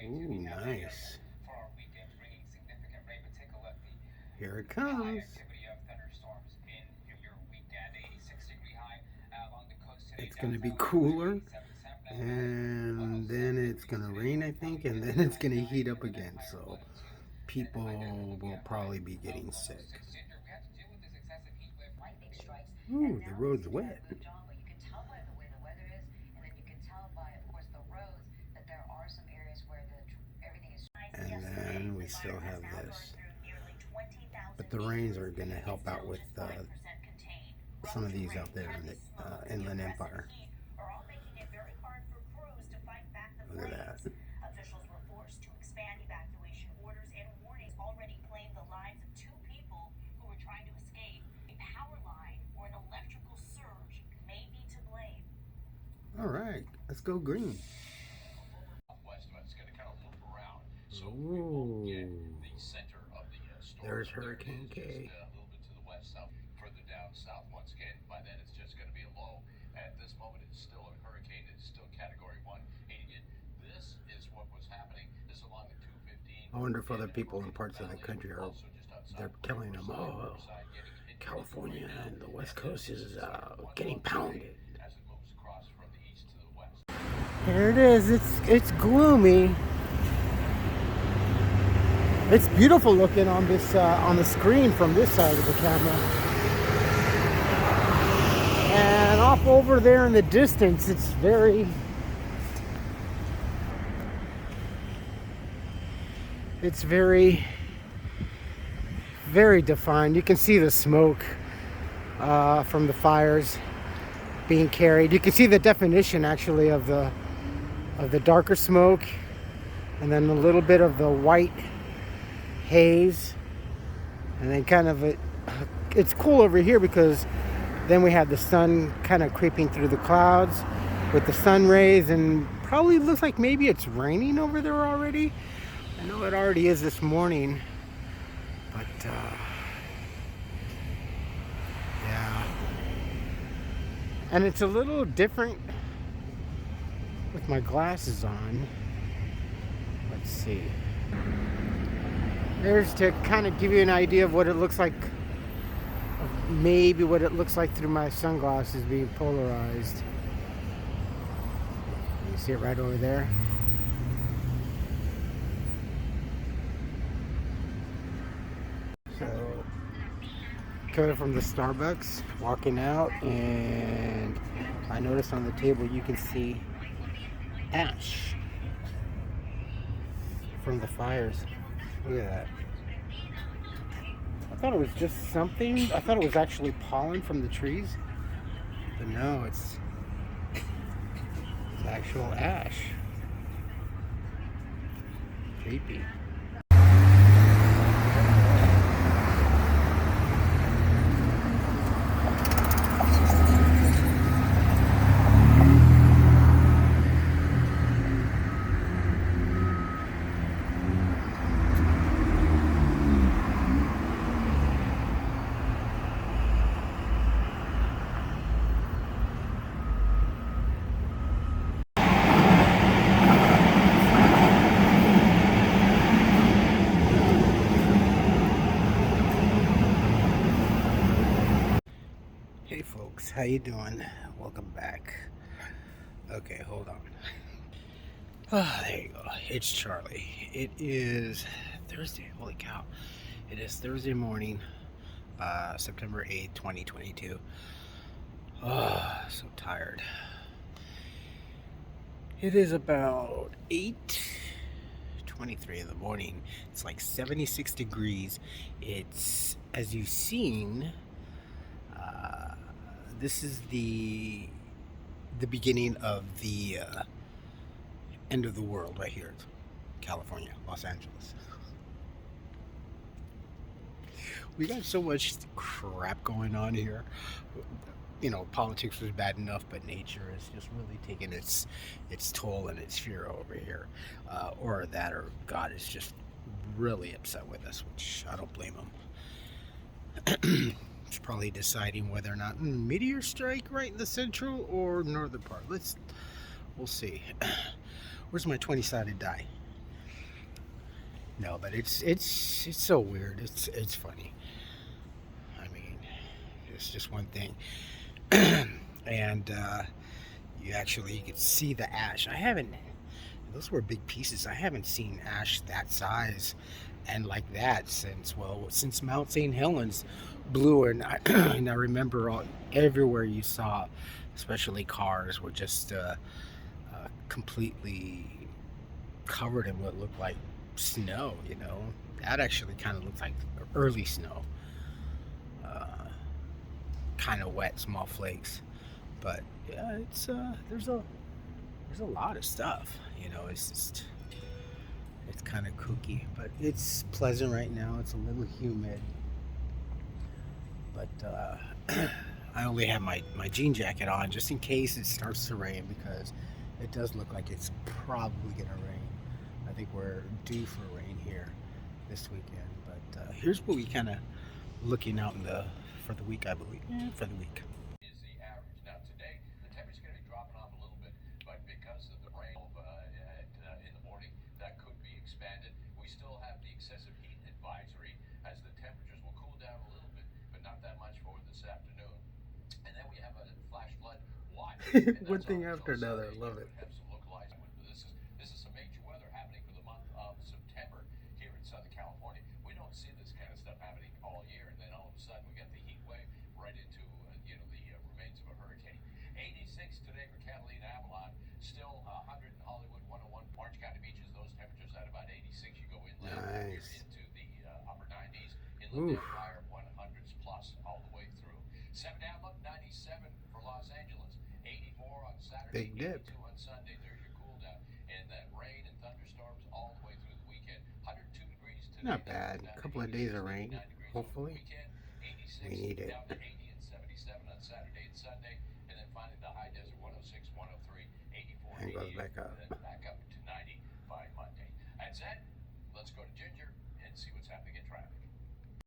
Ooh, nice. Here it comes. It's going to be cooler, and then it's going to rain, I think, and then it's going to heat up again. So people will probably be getting sick. Ooh, the road's wet. And then we still have this. But the rains are going to help out with some of these out there in the Inland Empire. Look at that. All right, let's go green. Ooh, there's Hurricane K. I wonder if other people in parts of the country are they're telling them, oh, California and the West Coast is getting pounded. Here it is. It's gloomy. It's beautiful looking on this on the screen from this side of the camera. And off over there in the distance, it's very very defined. You can see the smoke from the fires being carried. You can see the definition actually of the darker smoke, and then a little bit of the white haze, and then kind of it's cool over here because then we have the sun kind of creeping through the clouds with the sun rays, and probably looks like maybe it's raining over there already. I know it already is this morning, but yeah, and it's a little different with my glasses on. Let's see. There's to kind of give you an idea of what it looks like, maybe what it looks like through my sunglasses being polarized. You see it right over there? So, coming from the Starbucks, walking out, and I noticed on the table you can see ash from the fires. Look at that. I thought it was just something. I thought it was actually pollen from the trees. But no, it's actual ash. Creepy. Hey folks, how you doing? Welcome back. Okay, hold on. There you go. It's Charlie. It is Thursday. Holy cow. It is Thursday morning, September 8th, 2022. Oh, so tired. It is about 8:23 in the morning. It's like 76 degrees. It's, as you've seen, this is the beginning of the end of the world right here. California, Los Angeles. We got so much crap going on here. You know, politics was bad enough, but nature is just really taking its toll and its fear over here. Or God is just really upset with us, which I don't blame him. It's probably deciding whether or not meteor strike right in the central or northern part. We'll see. Where's my 20-sided die? No, but it's so weird. It's funny. I mean, it's just one thing, and you could see the ash. I haven't. Those were big pieces. I haven't seen ash that size and like that since Mount St. Helens blew, and and I remember everywhere you saw, especially cars, were just completely covered in what looked like snow. That actually kind of looked like early snow, kind of wet, small flakes. But yeah, there's a lot of stuff. It's kind of kooky, but it's pleasant right now. It's a little humid, but I only have my jean jacket on just in case it starts to rain, because it does look like it's probably gonna rain. I think we're due for rain here this weekend. But here's what we kind of looking out for the week, I believe. Yeah, for the week. Is the average now today? The temperature's going to be dropping off a little bit, but because of the rain in the morning, that could be expanded. We still have the excessive heat advisory, as the temperatures will cool down a little bit, but not that much for this afternoon. And then we have a flash flood watch. One thing after another. I love it. This is some major weather happening for the month of September here in Southern California. We don't see this kind of stuff happening all year, and then all of a sudden we get the heat wave right into the remains of a hurricane. 86 today for Catalina, Avalon, still 100 in Hollywood, 101 Orange County beaches. Those temperatures at about 86. You go inland, nice. You're into the upper 90s. Inland Empire 100s plus all the way through. 7th Avenue 97 for Los Angeles, 84 on Saturday, big dip. 82 on Sunday. There's your cool down, and that rain and thunderstorms all the way through the weekend. 102 degrees today. Not bad. A couple of days of rain, hopefully. We need it. Down to 80 and 77 on Saturday and Sunday, and then finally the high desert 106, 103, 84, and goes back up. And then back up to 90 by Monday. That's it. Let's go to Ginger and see what's happening in traffic.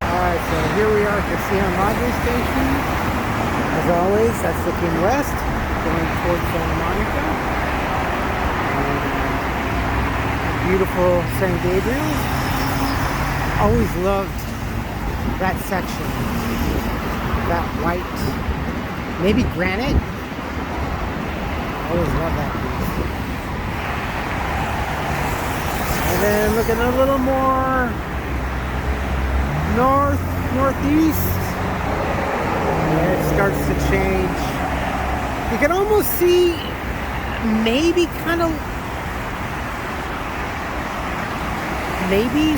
Alright, so here we are at the Sion Laundry Station. As always, that's looking west, going towards Santa Monica. Beautiful San Gabriel. Always loved that section. That white, maybe granite. Always love that piece. And then looking a little more northeast, and it starts to change. You can almost see maybe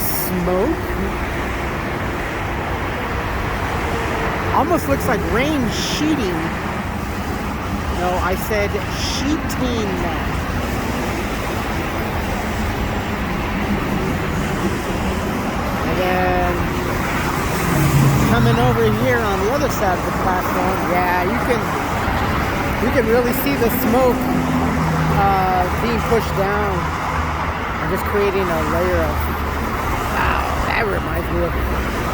smoke. Almost looks like rain sheeting. No, I said sheeting. And then coming over here on the other side of the platform, yeah, you can really see the smoke being pushed down and just creating a layer of, wow, that reminds me of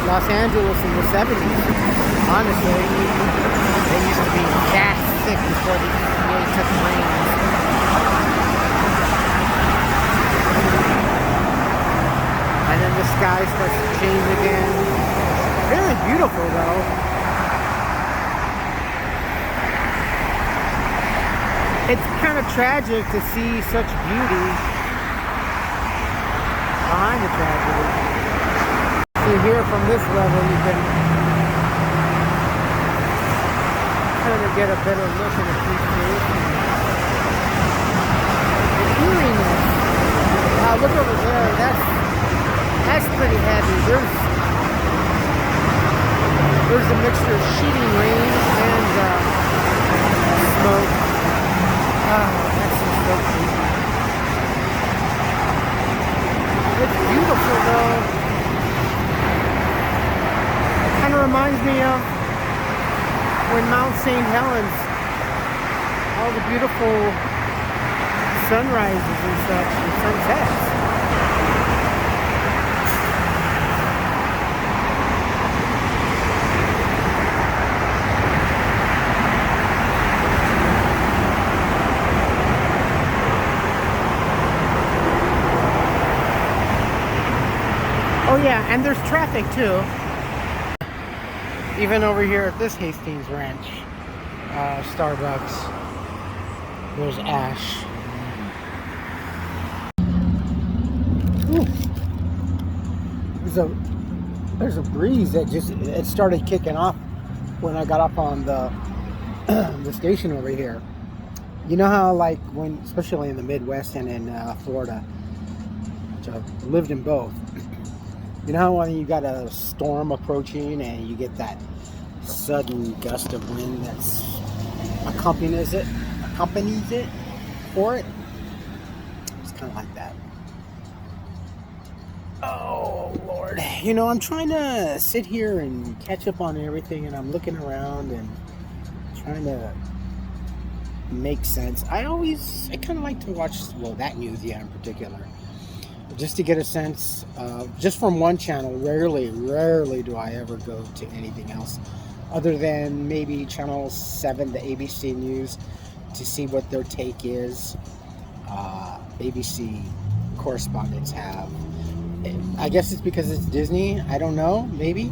Los Angeles in the 70s. Honestly, they used to be that thick before they really took rain. And then the sky starts to change again. Very beautiful though. It's kind of tragic to see such beauty behind the tragedy. So here from this level you can kind of get a better look and appreciation. The eeriness. Wow, look over there. That's pretty heavy. There's a mixture of sheeting rain and smoke. That's just so creepy. It's beautiful though. It kind of reminds me of when Mount St. Helens, all the beautiful sunrises and such, and sunsets. Oh yeah, and there's traffic too. Even over here at this Hastings Ranch, Starbucks, there's ash. Ooh. There's a breeze that it started kicking off when I got up on the the station over here. You know how, like, when, especially in the Midwest and in Florida, which I've lived in both, you know how when you got a storm approaching and you get that sudden gust of wind that's accompanies it for it? It's kind of like that. Oh, Lord. You know, I'm trying to sit here and catch up on everything, and I'm looking around and trying to make sense. I kind of like to watch, well, that news, yeah, in particular, just to get a sense of, just from one channel. Rarely do I ever go to anything else other than maybe channel 7, the ABC News, to see what their take is. ABC correspondents have, I guess it's because it's Disney, I don't know, maybe,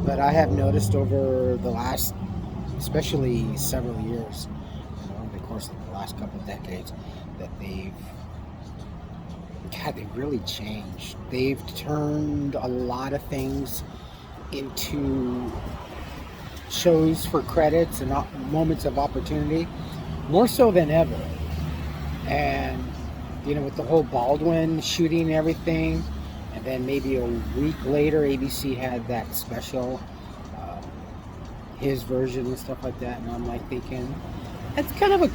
but I have noticed over the last, especially several years, over the course of the last couple of decades, that they've really changed. They've turned a lot of things into shows for credits and moments of opportunity, more so than ever. And, you know, with the whole Baldwin shooting and everything, and then maybe a week later, ABC had that special, his version and stuff like that, and I'm like thinking, that's kind of a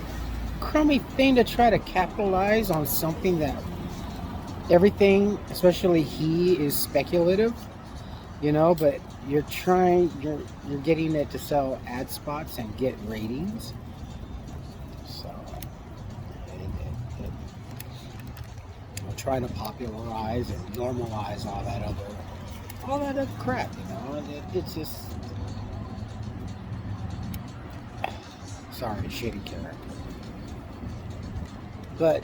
crummy thing to try to capitalize on something that everything, especially he, is speculative, you know, but you're getting it to sell ad spots and get ratings. So we're trying to popularize and normalize all that other crap, you know. It's just, sorry, shady character. But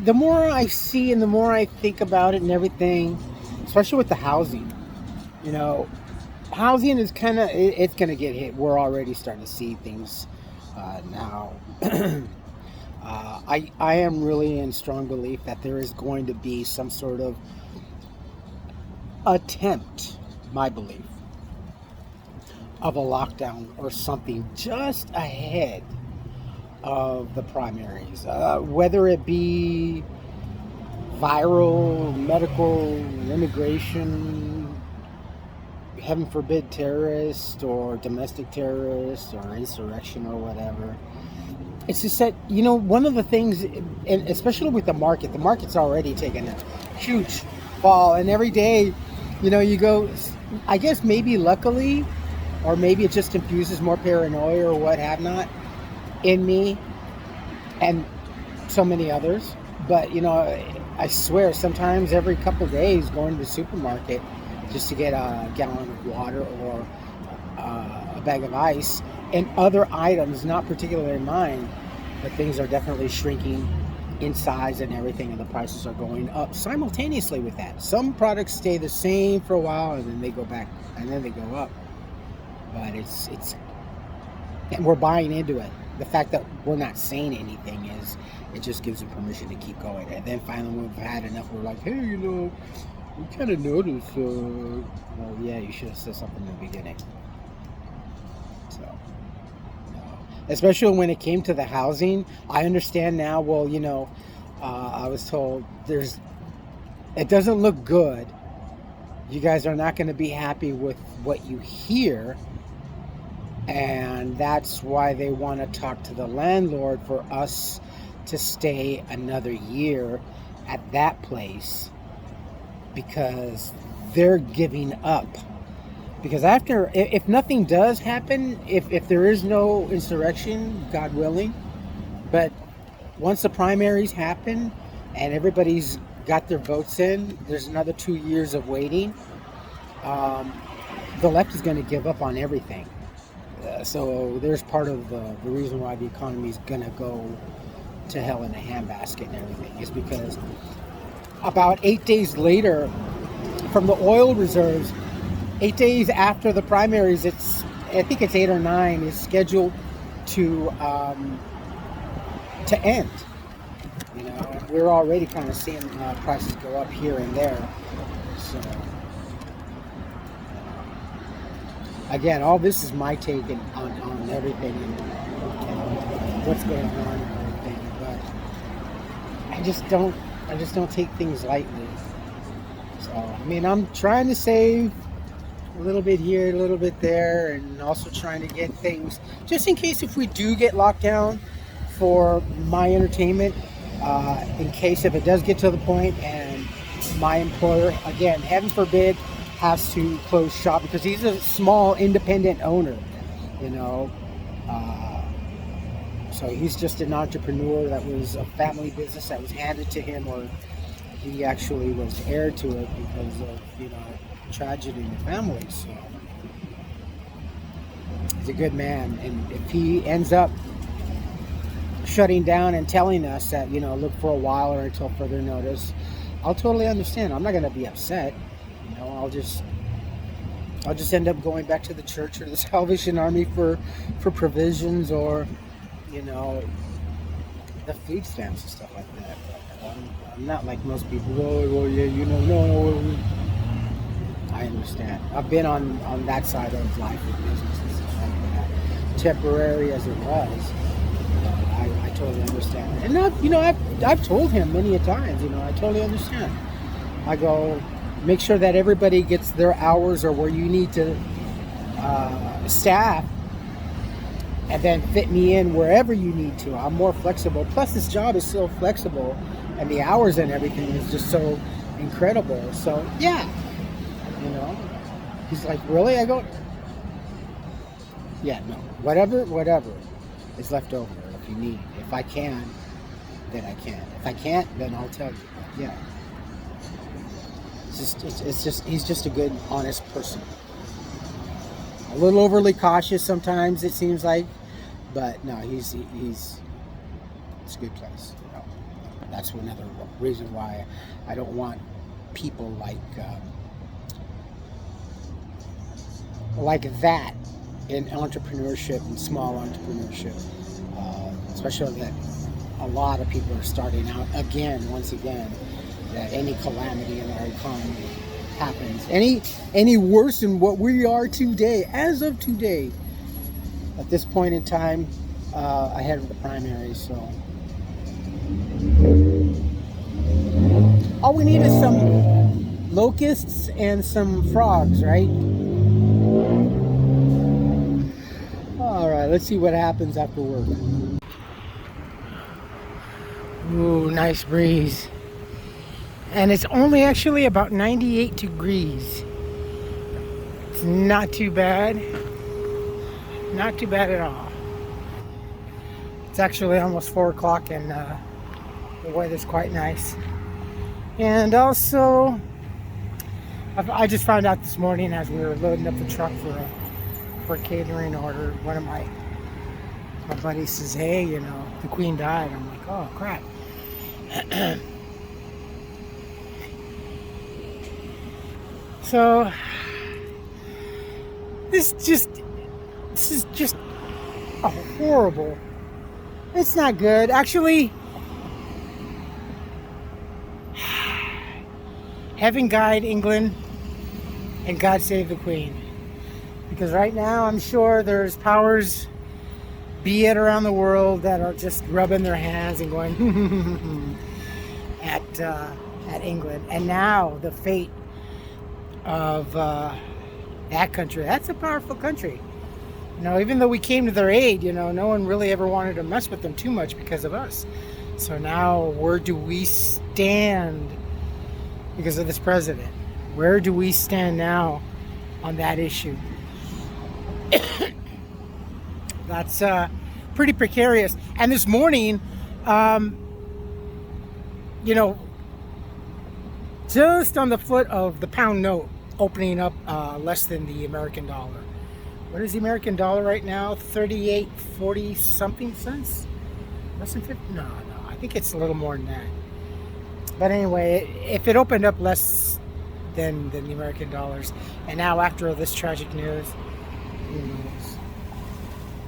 the more I see and the more I think about it and everything, especially with the housing, you know, housing is it's going to get hit. We're already starting to see things now. I am really in strong belief that there is going to be some sort of attempt, my belief, of a lockdown or something just ahead of the primaries, whether it be viral, medical, immigration, heaven forbid, terrorist or domestic terrorist or insurrection or whatever. It's just that, you know, one of the things, and especially with the market's already taken a huge fall, and every day, you know, you go, I guess maybe luckily, or maybe it just infuses more paranoia or what have not in me and so many others. But, you know, I swear, sometimes every couple of days going to the supermarket just to get a gallon of water or a bag of ice and other items, not particularly mine, but things are definitely shrinking in size and everything, and the prices are going up simultaneously with that. Some products stay the same for a while and then they go back and then they go up. But it's and we're buying into it. The fact that we're not saying anything is, it just gives them permission to keep going. And then finally, when we've had enough, we're like, hey, you know, we kind of noticed. Well, yeah, you should have said something in the beginning. So, no. Especially when it came to the housing, I understand now. Well, you know, I was told it doesn't look good. You guys are not going to be happy with what you hear. And that's why they want to talk to the landlord for us to stay another year at that place, because they're giving up. Because if nothing does happen, if there is no insurrection, God willing, but once the primaries happen and everybody's got their votes in, there's another 2 years of waiting. The left is going to give up on everything. So there's part of the reason why the economy is going to go to hell in a handbasket and everything, is because about 8 days later, from the oil reserves. 8 days after the primaries, I think it's 8 or 9, is scheduled to end. You know, we're already kind of seeing prices go up here and there. So again, all this is my take on everything and what's going on and everything. But I just don't take things lightly. So I mean, I'm trying to save a little bit here, a little bit there, and also trying to get things just in case if we do get locked down for my entertainment, in case if it does get to the point and my employer, again, heaven forbid, has to close shop because he's a small independent owner, you know. So he's just an entrepreneur that was a family business that was handed to him, or he actually was heir to it because of, you know, tragedy in the family. So he's a good man, and if he ends up shutting down and telling us that, you know, look for a while or until further notice, I'll totally understand. I'm not going to be upset. You know, I'll just end up going back to the church or the Salvation Army for provisions, or, you know, the food stamps and stuff like that. But I'm not like most people. Oh, well, yeah, you know, no. I understand. I've been on that side of life with business and stuff like that. Temporary as it was, I totally understand. And I've told him many a times, you know, I totally understand. I go, make sure that everybody gets their hours or where you need to staff, and then fit me in wherever you need to. I'm more flexible. Plus, this job is so flexible, and the hours and everything is just so incredible. So yeah. You know, he's like, really? I go, yeah, no, whatever is left over. If you need, if I can, then I can. If I can't, then I'll tell you. Yeah, it's just he's just a good, honest person. A little overly cautious sometimes, it seems like, but no, it's a good place. You know? That's another reason why I don't want people like that in entrepreneurship and small entrepreneurship, especially that a lot of people are starting out once again, that any calamity in our economy happens, any worse than what we are today, as of today, at this point in time, ahead of the primary. So all we need is some locusts and some frogs, right? All right, let's see what happens after work. Ooh, nice breeze. And it's only actually about 98 degrees. It's not too bad. Not too bad at all. It's actually almost 4 o'clock and the weather's quite nice. And also, I just found out this morning as we were loading up the truck for a catering order, one of my buddies says, hey, you know, the Queen died. I'm like, oh crap. So this is just a horrible, it's not good. Actually, heaven guide England and God save the Queen. Because right now I'm sure there's powers be it around the world that are just rubbing their hands and going at England. And now the fate of that country. That's a powerful country. You know, even though we came to their aid, you know, no one really ever wanted to mess with them too much because of us. So now, where do we stand because of this president? Where do we stand now on that issue? That's pretty precarious. And this morning, you know, just on the foot of the pound note opening up less than the American dollar. What is the American dollar right now? 38.40 something cents? Less than 50? No, I think it's a little more than that. But anyway, if it opened up less than the American dollars. And now after this tragic news, who knows?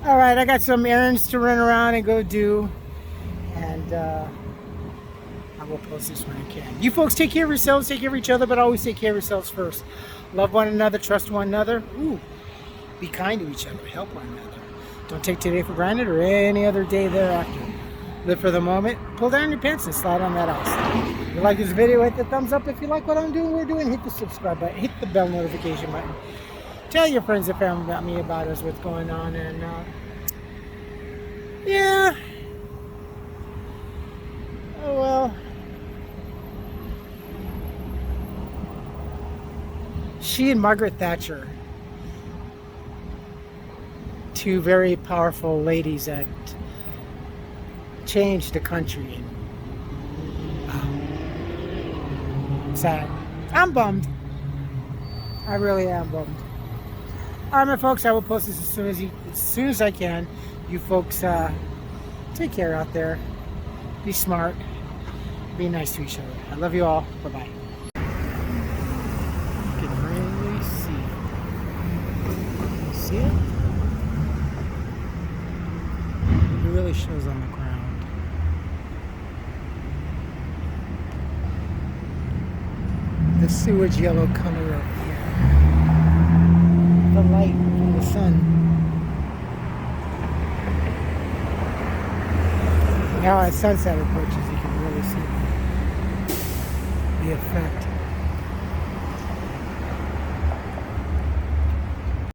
All right, I got some errands to run around and go do, and I will post this when I can. You folks take care of yourselves, take care of each other, but always take care of yourselves first. Love one another, trust one another. Ooh, be kind to each other, help one another. Don't take today for granted or any other day thereafter. Live for the moment. Pull down your pants and slide on that ice. If you like this video, hit the thumbs up. If you like what I'm doing, we're doing, hit the subscribe button, hit the bell notification button. Tell your friends and family about me, about us, what's going on, and yeah. Oh well. She and Margaret Thatcher, two very powerful ladies that changed the country. Sad. I'm bummed. I really am bummed. All right, my folks, I will post this as soon as I can. You folks, take care out there. Be smart. Be nice to each other. I love you all. Bye-bye. You can really see it. See it? It really shows on the ground. The sewage yellow color of the light from the sun. Now as sunset approaches, you can really see the effect.